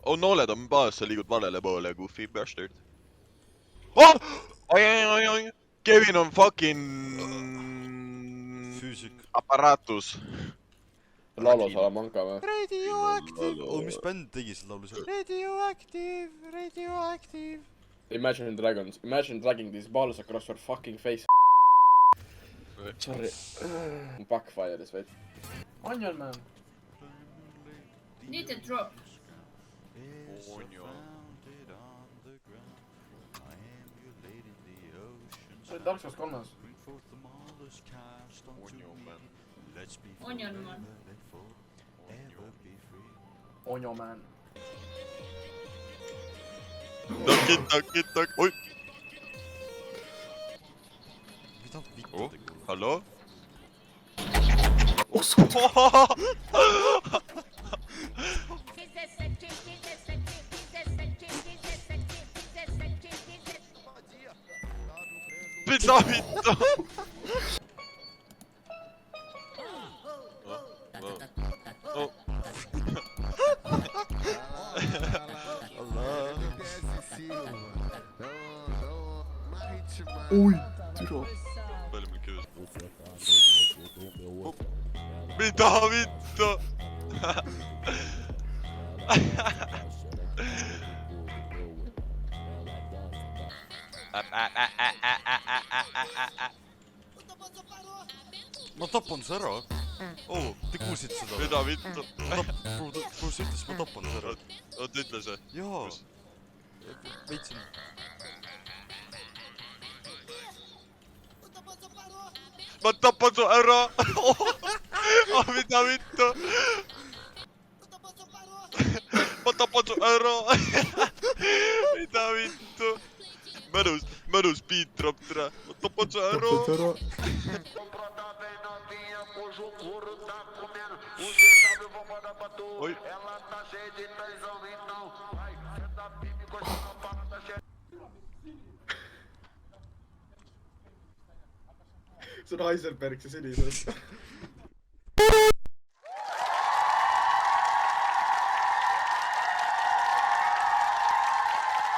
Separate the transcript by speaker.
Speaker 1: Oh, nooled on baas, sa liigud valele poole, goofy bastard. Oh! Oi. Kevin on fucking...
Speaker 2: Füüsik.
Speaker 1: aparatus.
Speaker 3: Lalo Salamanca või?
Speaker 2: Radioactive! Oh, mis bänd tegi selle laulu seal? Radioactive, radioactive.
Speaker 3: Imagine Dragons. Imagine dragging these balls across your fucking face. Sorry. Backfires, veits. Onion Man.
Speaker 4: Need a drop.
Speaker 3: See oli Dark Souls 3.
Speaker 4: Onion Man.
Speaker 3: Onion Man.
Speaker 1: Tak. Oi!
Speaker 2: Mida vittu
Speaker 1: Oh,
Speaker 2: tegu?
Speaker 1: hallo? Mitä vittu? Oh.
Speaker 3: Ui, türa.
Speaker 1: Palju meil köös? Mitä vittu?
Speaker 2: Ma tapan su ära. Oh, te kuulsite seda?
Speaker 1: Mida vittu?
Speaker 2: Bruce ütles, ma tapan su ära.
Speaker 1: Oot, ütle see.
Speaker 2: Jaa. Veitsin.
Speaker 1: Ma tapan su ära! Oh, mida vittu? Ma tapan su ära! Mida vittu? Mõnus beat drop tere. Ma tapan su ära! Oi.
Speaker 3: See on Heisenberg, see sinisest.